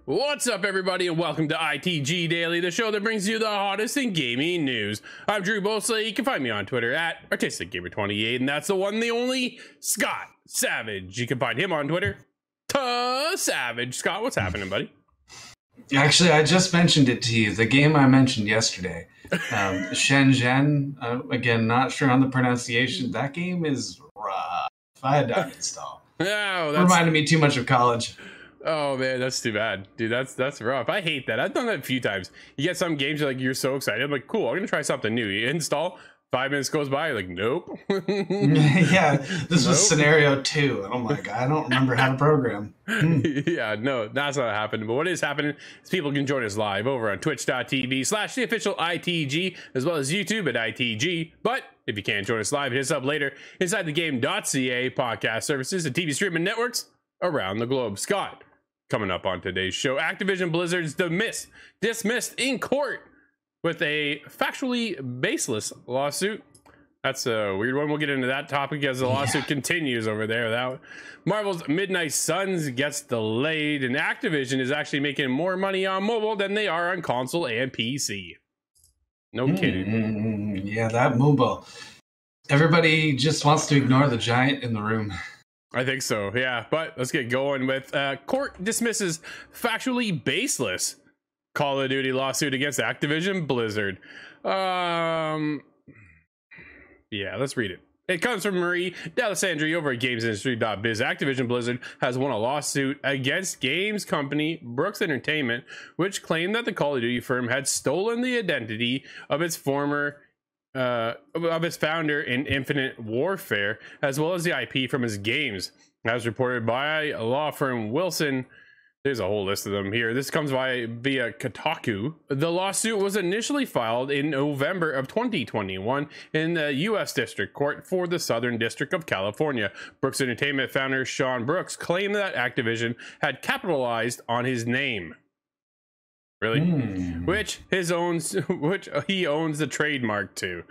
What's up, everybody, and welcome to ITG Daily, the show that brings you the hottest in gaming news. I'm Drew Bosley. You can find me on Twitter at ArtisticGamer28, and that's the one, the only Scott Savage. You can find him on Twitter, Savage. Scott, what's happening, buddy? Actually, I just mentioned it to you. The game I mentioned yesterday, Shenzhen. Again, not sure on the pronunciation. That game is rough. I had to uninstall. No, that reminded me too much of college. Oh man, that's too bad, dude. That's rough. I hate that. I've done that a few times. You get some games, you're so excited. I'm like, cool, I'm gonna try something new. You install, 5 minutes goes by, you're like, nope. Yeah, this was scenario 2, and I'm like, I don't remember how to program. Yeah, no, that's not happening. But what is happening is people can join us live over on twitch.tv/the-official ITG, as well as YouTube at ITG. But if you can't join us live, hit us up later inside the game.ca podcast services and TV streaming networks around the globe. Scott, coming up on today's show, Activision Blizzard's dismissed in court with a factually baseless lawsuit. That's a weird one. We'll get into that topic as the lawsuit continues over there. That Marvel's Midnight Suns gets delayed, and Activision is actually making more money on mobile than they are on console and PC. No kidding. Yeah, that mobile. Everybody just wants to ignore the giant in the room. I think so, yeah. But let's get going with court dismisses factually baseless Call of Duty lawsuit against Activision Blizzard. Yeah, let's read it. It comes from Marie D'Alessandri over at GamesIndustry.biz. Activision Blizzard has won a lawsuit against games company Brooks Entertainment, which claimed that the Call of Duty firm had stolen the identity of its founder in Infinite Warfare, as well as the IP from his games. As reported by law firm Wilson, there's a whole list of them here. This comes via Kotaku. The lawsuit was initially filed in November of 2021 in the U.S. District Court for the Southern District of California. Brooks Entertainment founder Sean Brooks claimed that Activision had capitalized on his name. Really? Which he owns the trademark to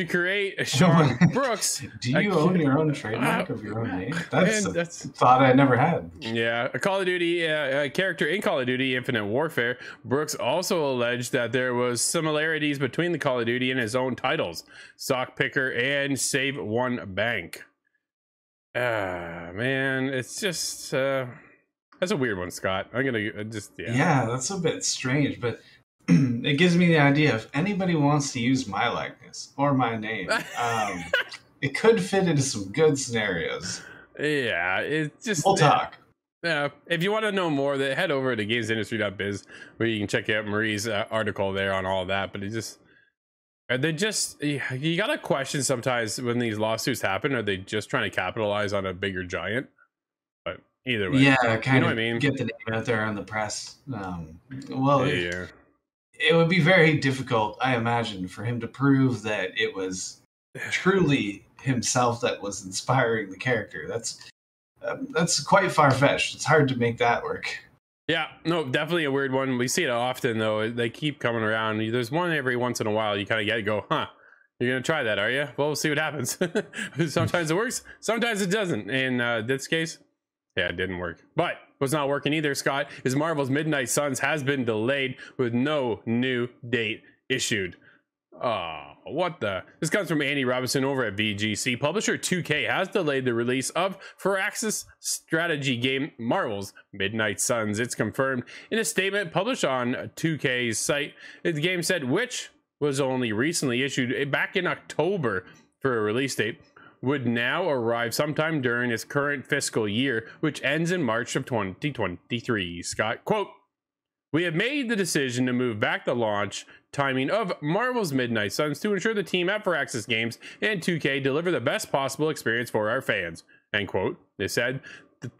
create Sean Brooks. Do you own your own trademark of your own name? That's a thought I never had. Yeah, a Call of Duty character in Call of Duty Infinite Warfare. Brooks also alleged that there was similarities between the Call of Duty and his own titles, Sock Picker and Save One Bank. Man, it's just that's a weird one, Scott. I'm gonna Yeah, that's a bit strange, but it gives me the idea if anybody wants to use my likeness or my name, it could fit into some good scenarios. Yeah, it's just we'll talk. Yeah, if you want to know more, head over to GamesIndustry.biz where you can check out Marie's article there on all that. But you gotta question sometimes when these lawsuits happen. Are they just trying to capitalize on a bigger giant? But either way, yeah, kind of what I mean? Get the name out there on the press. It would be very difficult, I imagine, for him to prove that it was truly himself that was inspiring the character. That's quite far-fetched. It's hard to make that work. Yeah, no, definitely a weird one. We see it often, though. They keep coming around. There's one every once in a while. You kind of get to go, huh? You're going to try that, are you? Well, we'll see what happens. Sometimes it works. Sometimes it doesn't. In this case, yeah, it didn't work. But what's not working either, Scott, is Marvel's Midnight Suns has been delayed with no new date issued. Oh, what the? This comes from Andy Robinson over at VGC. Publisher 2K has delayed the release of Firaxis strategy game Marvel's Midnight Suns. It's confirmed in a statement published on 2K's site. The game said, which was only recently issued back in October for a release date, would now arrive sometime during its current fiscal year, which ends in March of 2023. Scott, quote, "We have made the decision to move back the launch timing of Marvel's Midnight Suns to ensure the team at Firaxis Games and 2K deliver the best possible experience for our fans," end quote. They said,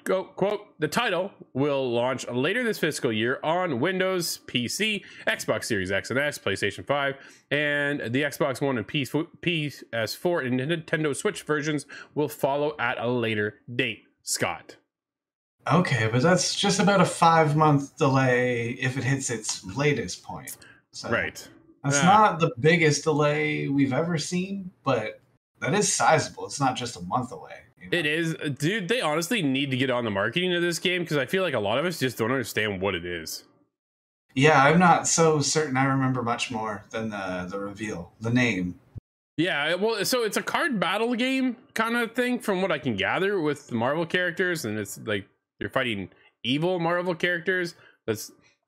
quote, "The title will launch later this fiscal year on Windows, PC, Xbox Series X and S, PlayStation 5, and the Xbox One and PS4 and Nintendo Switch versions will follow at a later date." Scott. Okay, but that's just about a 5-month delay if it hits its latest point. So right. That's not the biggest delay we've ever seen, but that is sizable. It's not just a month away. You know? It is, dude. They honestly need to get on the marketing of this game, because I feel like a lot of us just don't understand what it is. Yeah, I'm not so certain I remember much more than the reveal, the name. Yeah, well, so it's a card battle game kind of thing, from what I can gather, with the Marvel characters, and it's like you're fighting evil Marvel characters.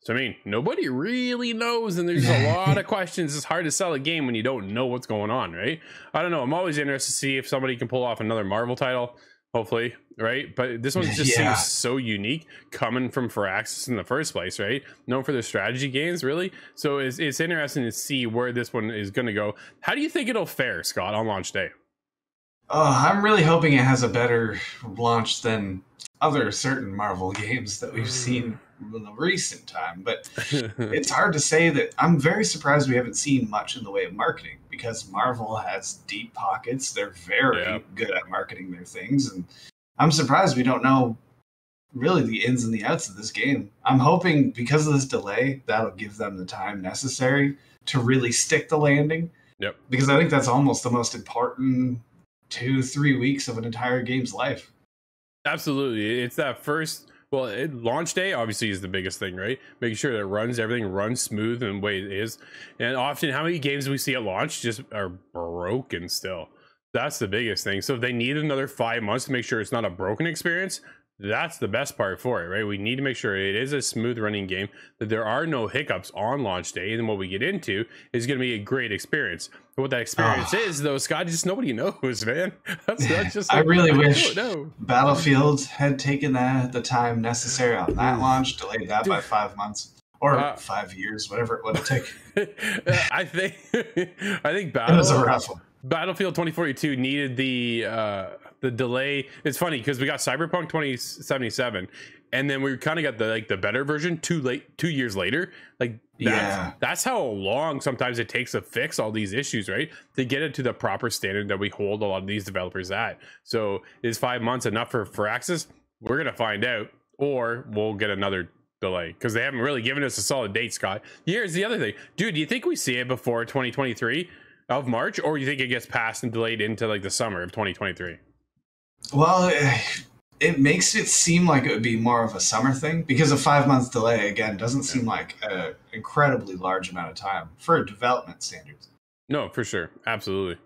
So I mean, nobody really knows, and there's a lot of questions. It's hard to sell a game when you don't know what's going on, right? I don't know. I'm always interested to see if somebody can pull off another Marvel title, hopefully, right? But this one just seems so unique, coming from Firaxis in the first place, right? Known for their strategy games, really. So it's interesting to see where this one is going to go. How do you think it'll fare, Scott, on launch day? I'm really hoping it has a better launch than other certain Marvel games that we've seen in the recent time, but it's hard to say. That I'm very surprised we haven't seen much in the way of marketing, because Marvel has deep pockets. They're very good at marketing their things, and I'm surprised we don't know really the ins and the outs of this game. I'm hoping because of this delay, that'll give them the time necessary to really stick the landing. Yep. Because I think that's almost the most important 2-3 weeks of an entire game's life. Absolutely. It's that first, launch day obviously is the biggest thing, right? Making sure that everything runs smooth in the way it is. And often, how many games we see at launch just are broken still? That's the biggest thing. So if they need another 5 months to make sure it's not a broken experience, that's the best part for it, right? We need to make sure it is a smooth running game, that there are no hiccups on launch day, and what we get into is going to be a great experience. What that experience is, though, Scott, just nobody knows, man. That's just. I really wish Battlefield had taken the time necessary on that launch, delayed that by 5 months or 5 years, whatever it would have taken. I think it was a rough one. Battlefield 2042 needed the delay. It's funny because we got Cyberpunk 2077, and then we kind of got the better version 2 years later. That's how long sometimes it takes to fix all these issues, right? To get it to the proper standard that we hold a lot of these developers at. So is 5 months enough for Firaxis? We're gonna find out, or we'll get another delay, because they haven't really given us a solid date, Scott. Here's the other thing, dude. Do you think we see it before 2023 of March, or do you think it gets passed and delayed into like the summer of 2023? Well, it makes it seem like it would be more of a summer thing, because a 5 month delay, again, doesn't seem like an incredibly large amount of time for development standards. No, for sure. Absolutely.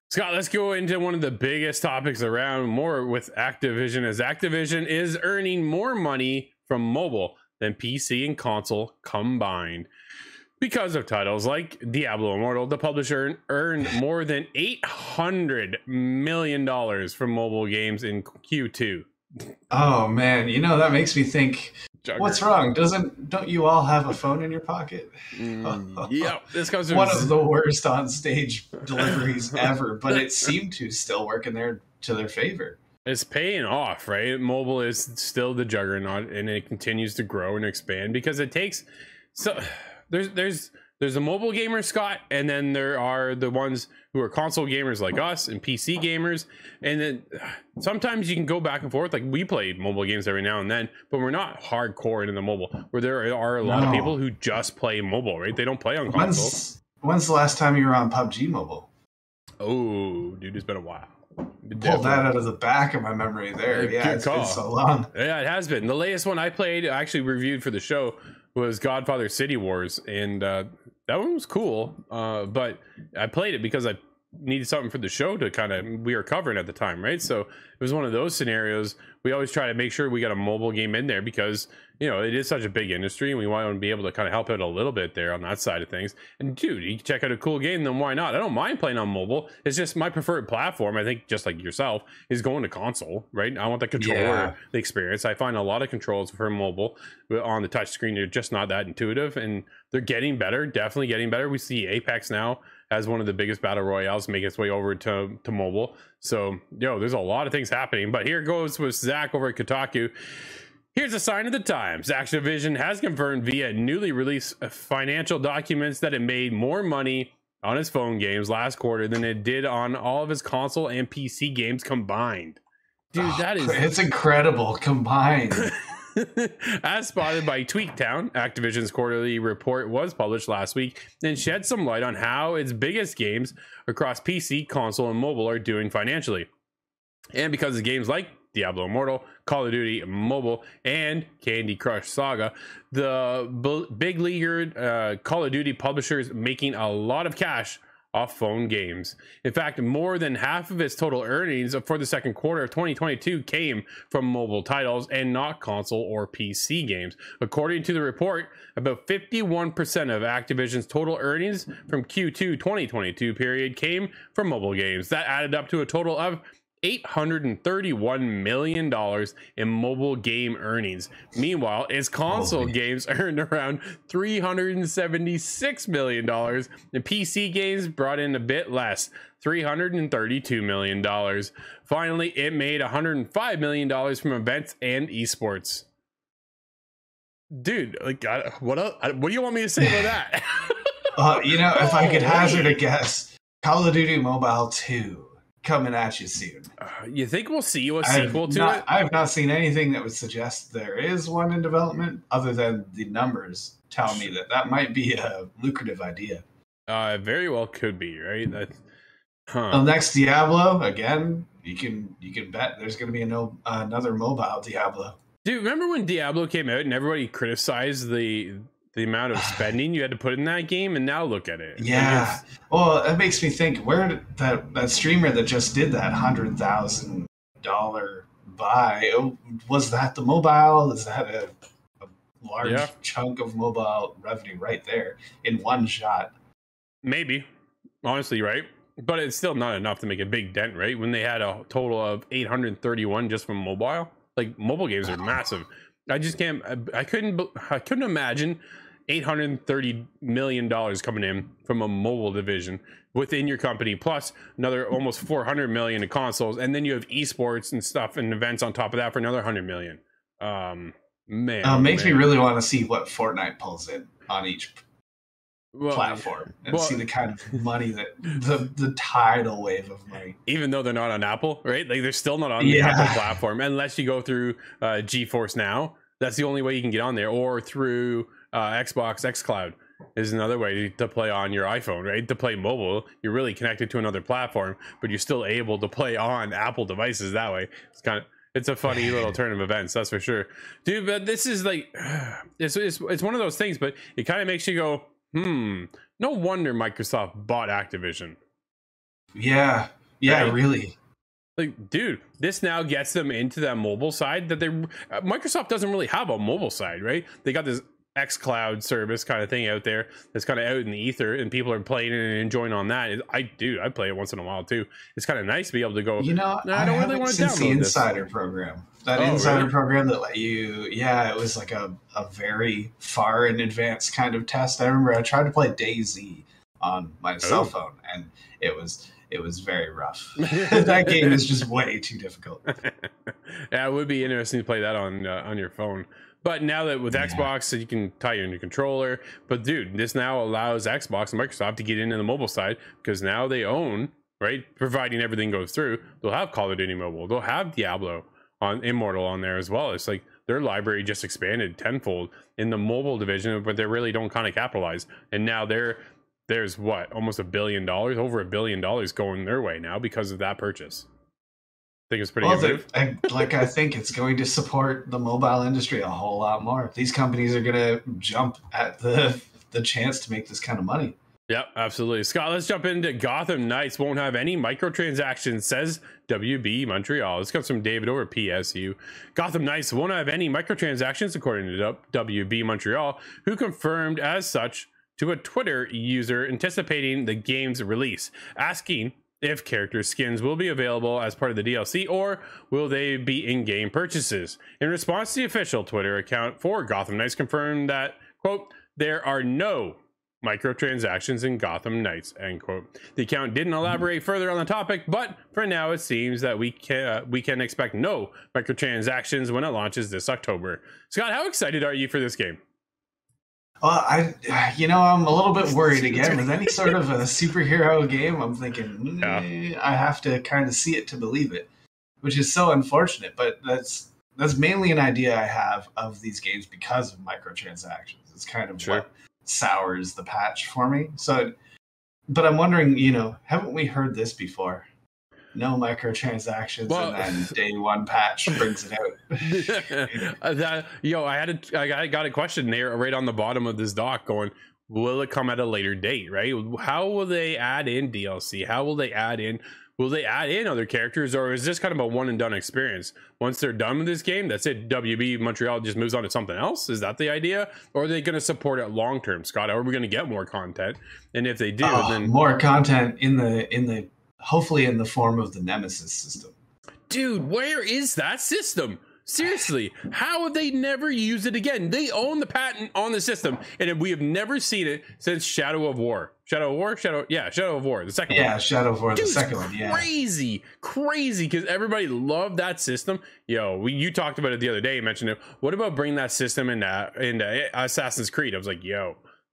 Scott, let's go into one of the biggest topics around, more with Activision, as Activision is earning more money from mobile than PC and console combined. Because of titles like Diablo Immortal, the publisher earned more than $800 million from mobile games in Q2. Oh man, that makes me think, what's wrong? Don't you all have a phone in your pocket? Yeah, this comes from one of the worst on stage deliveries ever, but it seemed to still work to their favor. It's paying off, right? Mobile is still the juggernaut, and it continues to grow and expand, because it takes There's a mobile gamer, Scott, and then there are the ones who are console gamers like us and PC gamers. And then sometimes you can go back and forth. Like, we play mobile games every now and then, but we're not hardcore into the mobile, where there are a lot of people who just play mobile, right? They don't play on console. When's the last time you were on PUBG Mobile? Oh, dude, it's been a while. Pulled that out of the back of my memory there. Yeah, it's been so long. Yeah, it has been. The latest one I played, I actually reviewed for the show, was Godfather City Wars, and that one was cool, but I played it because I needed something for the show to we were covering at the time, right? So it was one of those scenarios. We always try to make sure we got a mobile game in there, because it is such a big industry, and we want to be able to kind of help out a little bit there on that side of things. And dude, you can check out a cool game, then why not? I don't mind playing on mobile. It's just my preferred platform, I think, just like yourself, is going to console, right? I want the controller, the experience. I find a lot of controls for mobile on the touch screen, they're just not that intuitive, and they're getting better, definitely getting better. We see Apex now as one of the biggest battle royales make its way over to mobile. So, there's a lot of things happening. But here goes with Zach over at Kotaku. Here's a sign of the times. Activision has confirmed via newly released financial documents that it made more money on its phone games last quarter than it did on all of its console and PC games combined. Dude, that is... It's incredible. Combined. As spotted by Tweaktown, Activision's quarterly report was published last week and shed some light on how its biggest games across PC, console, and mobile are doing financially. And because of games like Diablo Immortal, Call of Duty Mobile, and Candy Crush Saga, the big leaguer Call of Duty publishers making a lot of cash off phone games. In fact, more than half of its total earnings for the second quarter of 2022 came from mobile titles and not console or PC games. According to the report, about 51% of Activision's total earnings from Q2 2022 period came from mobile games. That added up to a total of $831 million in mobile game earnings. Meanwhile, its console games earned around $376 million, and PC games brought in a bit less, $332 million. Finally, it made $105 million from events and esports. Dude, like, what do you want me to say about that? If I could hazard a guess, Call of Duty Mobile 2 coming at you soon. You think we'll see a sequel to it? I have not seen anything that would suggest there is one in development, other than the numbers tell me that might be a lucrative idea. Very well could be, right? The next Diablo, again, you can bet there's going to be another mobile Diablo. Dude, remember when Diablo came out and everybody criticized the amount of spending you had to put in that game, and now look at it. Yeah. Well, that makes me think, where did that streamer that just did that $100,000 buy, was that the mobile? Is that a large chunk of mobile revenue right there in one shot? Maybe. Honestly, right? But it's still not enough to make a big dent, right? When they had a total of 831 just from mobile. Like, mobile games are massive. I just can't. I couldn't imagine $830 million coming in from a mobile division within your company, plus another almost 400 million in consoles, and then you have esports and stuff and events on top of that for another 100 million. Makes me really want to see what Fortnite pulls in on each platform and see the kind of money that the tidal wave of money. Even though they're not on Apple, right? Like, they're still not on the Apple platform unless you go through GeForce Now. That's the only way you can get on there, or through Xbox xCloud is another way to play on your iPhone, right? To play mobile, you're really connected to another platform, but you're still able to play on Apple devices that way. It's a funny little turn of events, that's for sure, dude. But this is like, it's one of those things, but it kind of makes you go, no wonder Microsoft bought Activision. Yeah, right? Really. Like, dude, this now gets them into that mobile side that Microsoft doesn't really have a mobile side, right? They got this xCloud service kind of thing out there that's kind of out in the ether, and people are playing it and enjoying on that. I play it once in a while too. It's kind of nice to be able to go, I don't really want to download the Insider program. That Insider program that let you, it was like a very far in advance kind of test. I remember I tried to play DayZ on my cell phone, and it was very rough. That game is just way too difficult. Yeah, it would be interesting to play that on your phone. But now that with Xbox, so you can tie your new controller. But dude, this now allows Xbox and Microsoft to get into the mobile side, because now they own, right? Providing everything goes through, they'll have Call of Duty Mobile. They'll have Diablo on Immortal on there as well. It's like their library just expanded tenfold in the mobile division, but they really don't kind of capitalize. And now there's almost $1 billion, over $1 billion going their way now because of that purchase. I think it's pretty good. I think it's going to support the mobile industry a whole lot more. These companies are going to jump at the chance to make this kind of money. Yeah, absolutely. Scott, let's jump into Gotham Knights won't have any microtransactions, says WB Montreal. This comes from David over PSU. Gotham Knights won't have any microtransactions, according to WB Montreal, who confirmed as such to a Twitter user anticipating the game's release, asking if character skins will be available as part of the DLC, or will they be in-game purchases. In response, the official Twitter account for Gotham Knights confirmed that, quote, there are no microtransactions in Gotham Knights, end quote. The account didn't elaborate further on the topic, but for now it seems that we can expect no microtransactions when it launches this October. Scott, how excited are you for this game? Well, I'm a little bit worried again with any sort of a superhero game. I'm thinking I have to kind of see it to believe it, which is so unfortunate. But that's that's mainly an idea I have of these games because of microtransactions. It's kind of what sours the patch for me. So, but I'm wondering, haven't we heard this before? No microtransactions, and then day one patch brings it out. I got a question there right on the bottom of this doc going, will it come at a later date, right? How will they add in DLC? How will they add in? Will they add in other characters, or is this kind of a one and done experience? Once they're done with this game, that's it. WB Montreal just moves on to something else. Is that the idea, or are they going to support it long term, Scott? Are we going to get more content? And if they do, then more content in the hopefully in the form of the Nemesis system. Dude, where is that system? Seriously, how have they never used it again? They own the patent on the system, and we have never seen it since Shadow of War. Shadow of War, the second one. Yeah, Shadow of War, the second one. Yeah, crazy, because everybody loved that system. You talked about it the other day. You mentioned it. What about bringing that system into Assassin's Creed? I was like,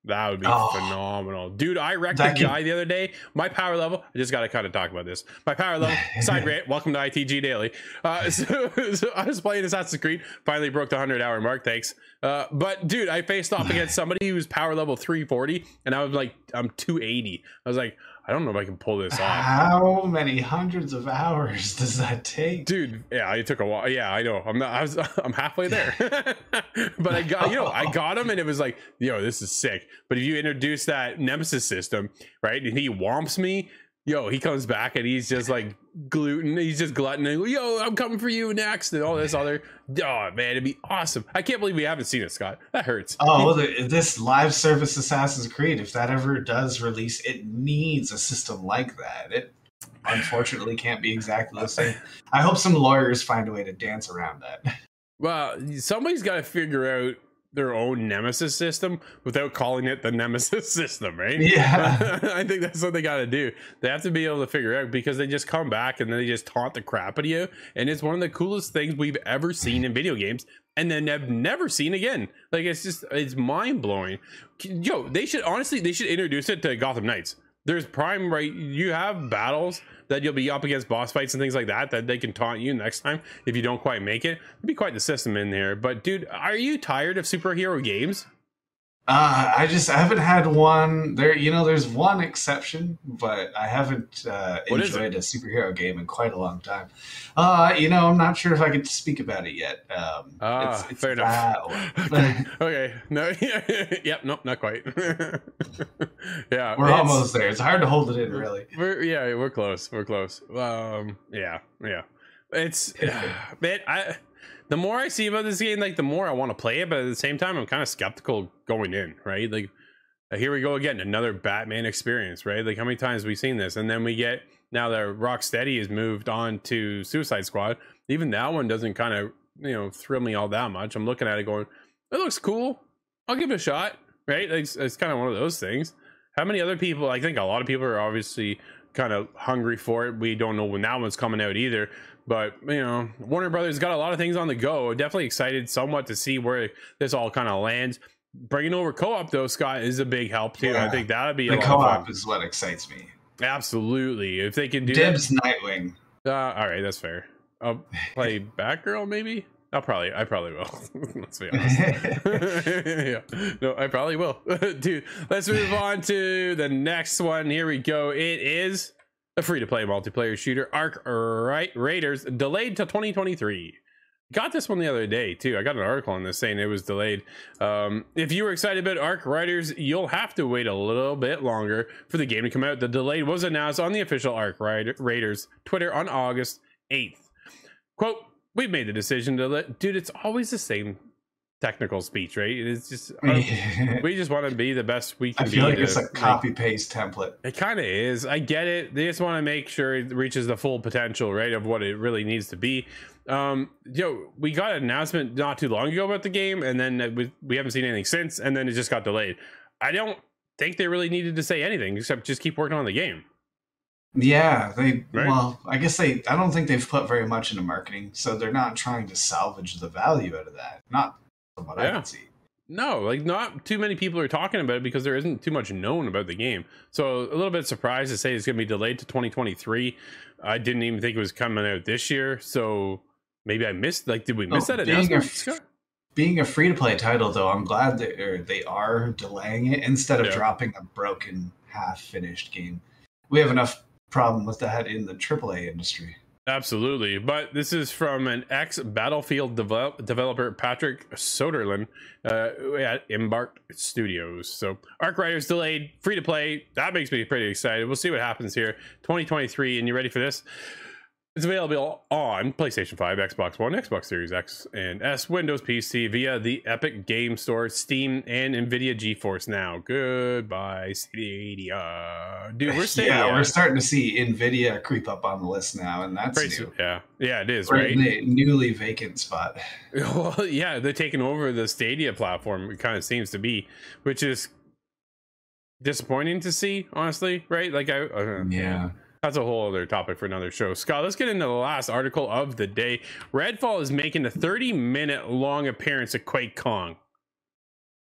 that would be phenomenal. Dude, I wrecked a guy the other day. My power level, I just got to kind of talk about this. My power level, side rate, welcome to ITG Daily. So I was playing Assassin's Creed, finally broke the 100-hour mark, thanks. But dude, I faced off against somebody who was power level 340, and I was like, I'm 280. I was like, I don't know if I can pull this off. How many hundreds of hours does that take? Dude, yeah, it took a while. Yeah, I know. I'm halfway there. But I got him, and it was like, this is sick. But if you introduce that Nemesis system, right, and he whomps me, he comes back and he's just like gluten. He's just gluttoning. I'm coming for you next, and all this other. Oh man, it'd be awesome. I can't believe we haven't seen it, Scott. That hurts. Oh, this live service Assassin's Creed, if that ever does release, it needs a system like that. It unfortunately can't be exactly the same. I hope some lawyers find a way to dance around that. Well, somebody's got to figure out their own Nemesis system without calling it the Nemesis system, right? Yeah. I think that's what they got to do. They have to be able to figure out, because they just come back and then they just taunt the crap out of you. And it's one of the coolest things we've ever seen in video games, and then have never seen again. Like, it's mind blowing. They should introduce it to Gotham Knights. There's prime, right? You have battles that you'll be up against, boss fights and things like that they can taunt you next time if you don't quite make it. It'd be quite the system in there. But dude, are you tired of superhero games? I haven't had one there. There's one exception, but I haven't enjoyed a superhero game in quite a long time. I'm not sure if I could speak about it yet. It's fair enough. Okay. No. Yep. Nope. Not quite. Yeah. We're almost there. It's hard to hold it in, really. We're close. Yeah. It's man. The more I see about this game, like, the more I want to play it, but at the same time, I'm kind of skeptical going in, right? Like, here we go again, another Batman experience, right? Like, how many times have we seen this? And then we get, now that Rocksteady has moved on to Suicide Squad, even that one doesn't kind of, thrill me all that much. I'm looking at it going, it looks cool. I'll give it a shot, right? It's kind of one of those things. How many other people, I think a lot of people are obviously kind of hungry for it. We don't know when that one's coming out either. But, Warner Brothers got a lot of things on the go. Definitely excited somewhat to see where this all kind of lands. Bringing over co-op, though, Scott, is a big help, too. Yeah. I think that would be a lot of fun. The co-op is what excites me. Absolutely. If they can do Dibs Nightwing. All right, that's fair. I'll play Batgirl, maybe? I probably will. Let's be honest. Yeah. No, I probably will. Dude, let's move on to the next one. Here we go. It is a free-to-play multiplayer shooter, Arc Raiders, delayed till 2023. Got this one the other day too. I got an article on this saying it was delayed. If you were excited about Arc Raiders, you'll have to wait a little bit longer for the game to come out. The delay was announced on the official Arc Raiders Twitter on August 8th. Quote, "We've made the decision to let..." Dude, it's always the same technical speech, right? It's just we just want to be the best we can be. I feel like it's a copy paste template. It kind of is. I get it. They just want to make sure it reaches the full potential, right, of what it really needs to be. We got an announcement not too long ago about the game, and then we haven't seen anything since, and then it just got delayed. I don't think they really needed to say anything except just keep working on the game. Yeah, well, I guess I don't think they've put very much into marketing, so they're not trying to salvage the value out of that. Not from what I can see. No, like, not too many people are talking about it because there isn't too much known about the game. So a little bit surprised to say it's going to be delayed to 2023. I didn't even think it was coming out this year. So Maybe I missed. Like, did we miss that being announcement, a Scott? being a free-to-play title, though, I'm glad that they are delaying it instead of Yeah. dropping a broken, half-finished game. We have enough problem with that in the AAA industry. Absolutely, but this is from an ex-Battlefield developer, Patrick Soderlund, at Embark Studios. So, Arc Riders delayed, free to play. That makes me pretty excited. We'll see what happens here. 2023, and you ready for this? It's available on PlayStation 5, Xbox One, Xbox Series X and S, Windows PC via the Epic Game Store, Steam, and Nvidia GeForce Now. Goodbye, Stadia. Dude, we're Stadia. Yeah, we're starting to see Nvidia creep up on the list now, and that's new. Yeah, it is, we're right? in the newly vacant spot. Well, yeah, they're taking over the Stadia platform, it kind of seems to be, which is disappointing to see, honestly, right? Like, Yeah. That's a whole other topic for another show. Scott, let's get into the last article of the day. Redfall is making a 30-minute long appearance at QuakeCon.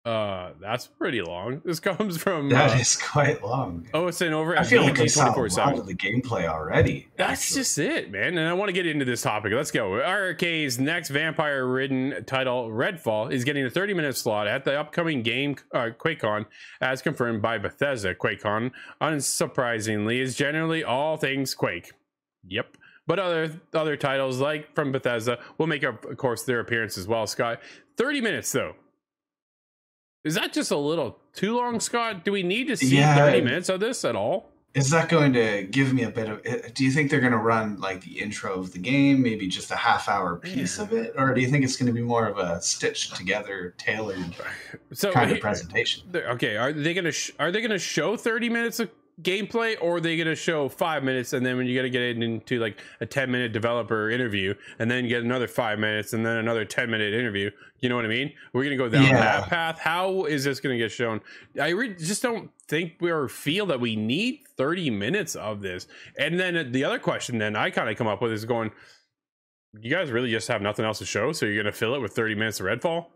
That's pretty long. This comes from that is quite long. Oh, it's an over. I feel like I saw a lot of the gameplay already. That's just it, man. And I want to get into this topic. Let's go. RK's next vampire-ridden title, Redfall, is getting a 30-minute slot at the upcoming game QuakeCon, as confirmed by Bethesda. QuakeCon, unsurprisingly, is generally all things Quake. Yep. But other titles, like from Bethesda, will make, of course, their appearance as well, Scott. 30 minutes, though. Is that just a little too long, Scott? Do we need to see 30 minutes of this at all? Is that going to give me a bit of... Do you think they're going to run like the intro of the game, maybe just a half-hour piece of it? Or do you think it's going to be more of a stitched together, tailored kind of presentation? Okay, are they going to show 30 minutes of gameplay, or are they going to show 5 minutes, and then when you got to get into like a 10-minute developer interview, and then get another 5 minutes, and then another 10-minute interview? You know what I mean? We're going to go down that path. How is this going to get shown? I just don't think or feel that we need 30 minutes of this. And then the other question then I kind of come up with is going, you guys really just have nothing else to show, so you're going to fill it with 30 minutes of Redfall?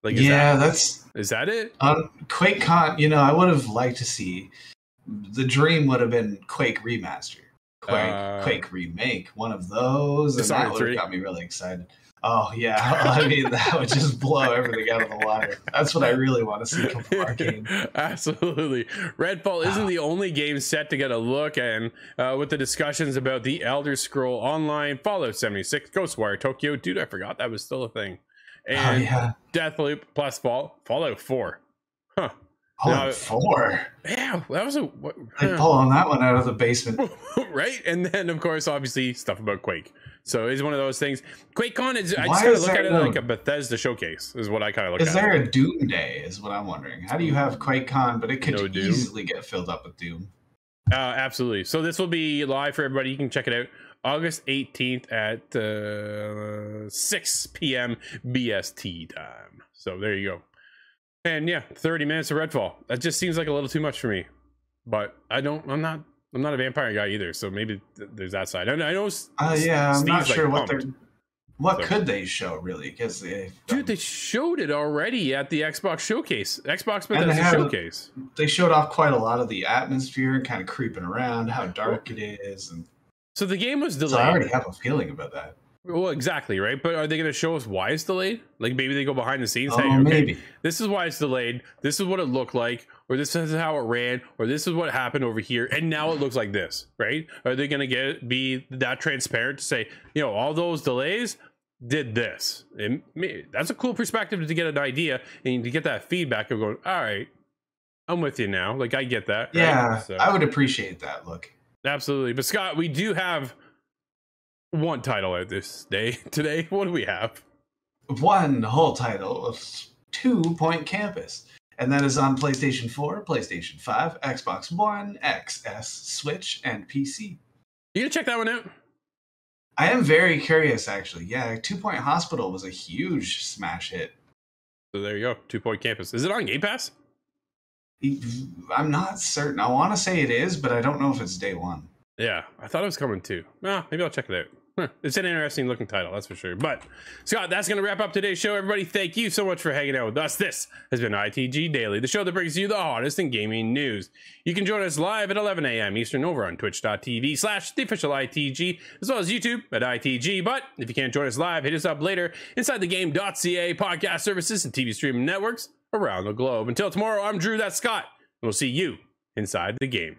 Like, is that it? QuakeCon, I would have liked to see... The dream would have been Quake Remaster, Quake Remake, one of those, and that would have got me really excited. Oh, yeah. I mean, that would just blow everything out of the water. That's what I really want to see come from Arcane. Absolutely. Redfall isn't the only game set to get a look, and with the discussions about the Elder Scroll Online, Fallout 76, Ghostwire Tokyo, dude, I forgot that was still a thing, and Deathloop plus Fallout 4. Huh. Fallout 4. Yeah, that was they pulling that one out of the basement, right? And then, of course, obviously stuff about Quake. So it's one of those things. QuakeCon is. I just kind of look at it like a Bethesda showcase. Is what I kind of look at. Is there a Doom Day? Is what I'm wondering. How do you have QuakeCon, but it could easily get filled up with Doom? Absolutely. So this will be live for everybody. You can check it out. August 18th at 6 p.m. BST time. So there you go. And yeah, 30 minutes of Redfall. That just seems like a little too much for me. But I'm not a vampire guy either, so maybe there's that side. I know. I'm not sure what could they show really, because they showed it already at the Xbox showcase. Xbox Bethesda showcase. They showed off quite a lot of the atmosphere and kind of creeping around, how dark it is, and so the game was delayed. So I already have a feeling about that. Well, exactly, right? But are they going to show us why it's delayed? Like maybe they go behind the scenes saying, okay, maybe. This is why it's delayed. This is what it looked like, or this is how it ran, or this is what happened over here, and now it looks like this, right? Are they going to be that transparent to say, all those delays did this? And that's a cool perspective to get an idea and to get that feedback of going, all right, I'm with you now. Like, I get that. Yeah, right? So, I would appreciate that look. Absolutely. But Scott, we do have one title at this day today. What do we have? One whole title of 2 Point Campus, and that is on PlayStation 4, PlayStation 5, Xbox One, XS, Switch, and PC. You gonna check that one out? I am very curious, actually. Yeah, 2 Point Hospital was a huge smash hit. So there you go, 2 Point Campus. Is it on Game Pass? I'm not certain. I want to say it is, but I don't know if it's day one. Yeah, I thought it was coming too. Maybe I'll check it out. It's an interesting looking title, that's for sure. But Scott, that's going to wrap up today's show. Everybody, thank you so much for hanging out with us. This has been ITG Daily, the show that brings you the hottest in gaming news. You can join us live at 11 a.m. Eastern over on twitch.tv/theofficialitg, as well as YouTube at ITG. But if you can't join us live, hit us up later inside the game.ca podcast services and TV streaming networks around the globe. Until tomorrow, I'm Drew, that's Scott, and we'll see you inside the game.